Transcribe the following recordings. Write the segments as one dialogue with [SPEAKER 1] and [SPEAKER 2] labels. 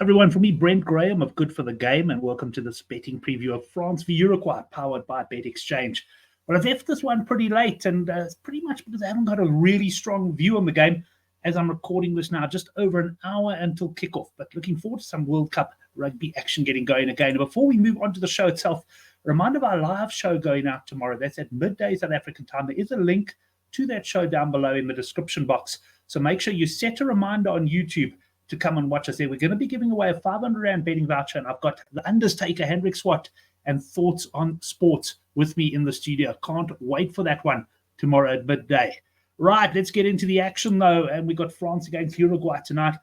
[SPEAKER 1] Everyone, for me, Brent Graham of Good for the Game, and welcome to this betting preview of France v Uruguay, powered by Bet Exchange. Well, I've left this one pretty late, and it's pretty much because I haven't got a really strong view on the game as I'm recording this now, just over an hour until kickoff. But looking forward to some World Cup rugby action getting going again. Before we move on to the show itself, a reminder of our live show going out tomorrow. That's at midday South African time. There is a link to that show down below in the description box. So make sure you set a reminder on YouTube to come and watch us there. We're going to be giving away a 500 Rand betting voucher, and I've got the Undertaker, Hendrik Swart, and Thoughts on Sports with me in the studio. Can't wait for that one tomorrow at midday. Right, let's get into the action, though, and we got France against Uruguay tonight.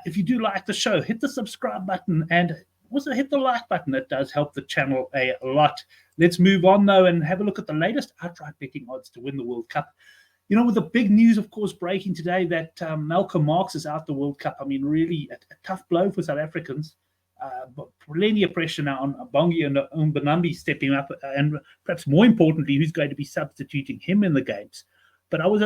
[SPEAKER 1] If you do like the show, hit the subscribe button and also hit the like button. It does help the channel a lot. Let's move on, though, and have a look at the latest outright betting odds to win the World Cup. You know, with the big news, of course, breaking today that Malcolm Marx is out the World Cup. I mean, really a tough blow for South Africans. But plenty of pressure now on Bongi and Mbanambi stepping up. And perhaps more importantly, who's going to be substituting him in the games. But I was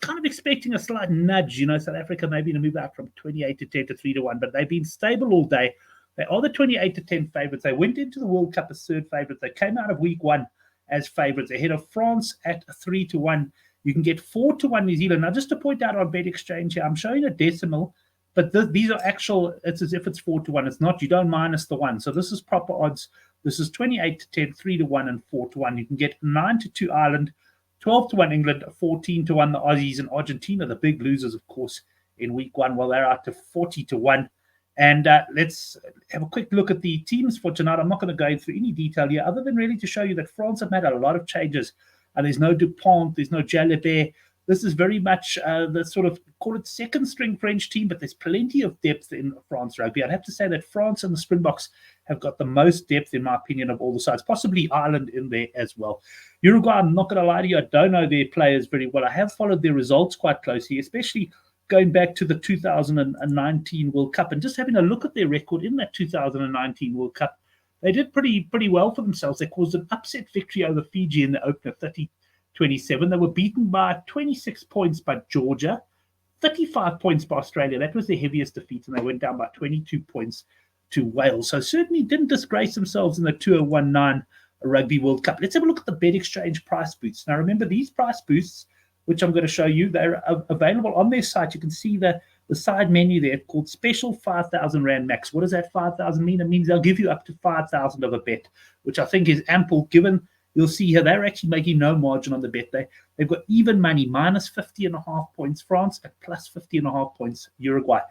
[SPEAKER 1] kind of expecting a slight nudge. You know, South Africa maybe to move out from 28 to 10 to 3 to 1. But they've been stable all day. They are the 28 to 10 favourites. They went into the World Cup as third favourites. They came out of week one as favourites ahead of France at 3 to 1. You can get 4 to 1 New Zealand. Now, just to point out on Bet Exchange here, I'm showing a decimal, but these are actual, it's as if it's 4 to 1. It's not, you don't minus the 1. So this is proper odds. This is 28 to 10, 3 to 1, and 4 to 1. You can get 9 to 2 Ireland, 12 to 1 England, 14 to 1 the Aussies, and Argentina, the big losers, of course, in week one. Well, they're out to 40 to 1. And let's have a quick look at the teams for tonight. I'm not going to go through any detail here, other than really to show you that France have made a lot of changes. And there's no Dupont, there's no Jalibert. This is very much the sort of, call it second-string French team, but there's plenty of depth in France rugby. I'd have to say that France and the Springboks have got the most depth, in my opinion, of all the sides, possibly Ireland in there as well. Uruguay, I'm not going to lie to you, I don't know their players very well. I have followed their results quite closely, especially going back to the 2019 World Cup and just having a look at their record in that 2019 World Cup. They did pretty well for themselves. They caused an upset victory over Fiji in the opener, 30-27. They were beaten by 26 points by Georgia, 35 points by Australia. That was their heaviest defeat, and they went down by 22 points to Wales. So certainly didn't disgrace themselves in the 2019 Rugby World Cup. Let's have a look at the Bet Exchange price boosts. Now, remember, these price boosts, which I'm going to show you, they're available on their site. You can see the side menu there called Special 5,000 Rand Max. What does that 5,000 mean? It means they'll give you up to 5,000 of a bet, which I think is ample given. You'll see here they're actually making no margin on the bet. They've got even money, minus 50.5 points France at plus 50.5 points Uruguay.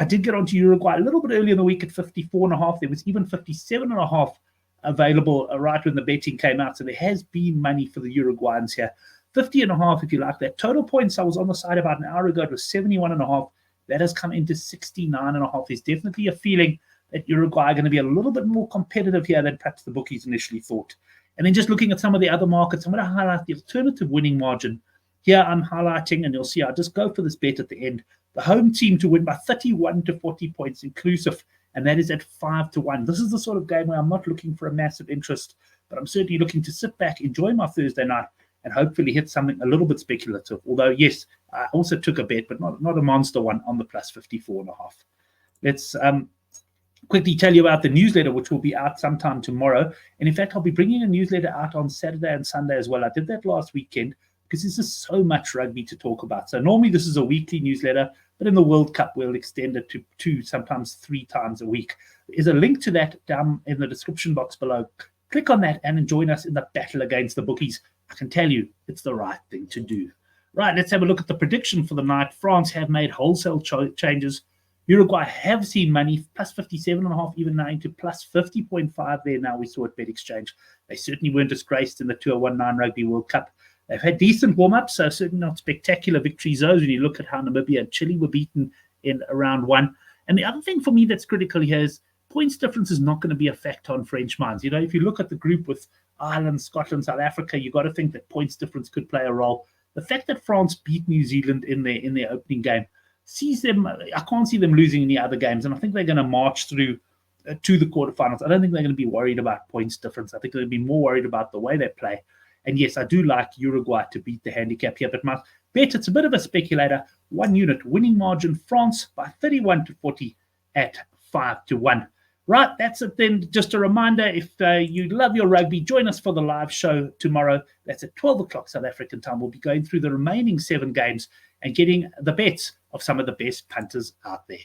[SPEAKER 1] I did get onto Uruguay a little bit earlier in the week at 54.5. There was even 57.5 available right when the betting came out. So there has been money for the Uruguayans here. 50.5 if you like that. Total points, I was on the side about an hour ago. It was 71.5. That has come into 69.5. There's definitely a feeling that Uruguay are going to be a little bit more competitive here than perhaps the bookies initially thought. And then just looking at some of the other markets, I'm going to highlight the alternative winning margin. Here I'm highlighting, and you'll see I'll just go for this bet at the end. The home team to win by 31 to 40 points inclusive, and that is at 5 to 1. This is the sort of game where I'm not looking for a massive interest, but I'm certainly looking to sit back, enjoy my Thursday night, and hopefully hit something a little bit speculative. Although, yes, I also took a bet, but not a monster one on the plus 54.5. Let's quickly tell you about the newsletter, which will be out sometime tomorrow. And in fact, I'll be bringing a newsletter out on Saturday and Sunday as well. I did that last weekend because there's just so much rugby to talk about. So normally this is a weekly newsletter, but in the World Cup, we'll extend it to 2, sometimes 3 times a week. There's a link to that down in the description box below. Click on that and join us in the battle against the bookies. I can tell you it's the right thing to do. Right, let's have a look at the prediction for the night. France have made wholesale changes. Uruguay have seen money, plus 57.5, even now into plus 50.5 there now we saw at Bet Exchange. They certainly weren't disgraced in the 2019 Rugby World Cup. They've had decent warm-ups, so certainly not spectacular victories those when you look at how Namibia and Chile were beaten in round one. And the other thing for me that's critical here is points difference is not going to be a factor on French minds. You know, if you look at the group with Ireland, Scotland, South Africa, you've got to think that points difference could play a role. The fact that France beat New Zealand in their opening game sees them, I can't see them losing any other games, and I think they're going to march through to the quarterfinals. I don't think they're going to be worried about points difference. I think they're going to be more worried about the way they play. And yes, I do like Uruguay to beat the handicap here, but my bet, it's a bit of a speculator. 1 unit winning margin, France by 31 to 40 at 5-1. Right, that's it then. Just a reminder, if you love your rugby, join us for the live show tomorrow. That's at 12 o'clock South African time. We'll be going through the remaining 7 games and getting the bets of some of the best punters out there.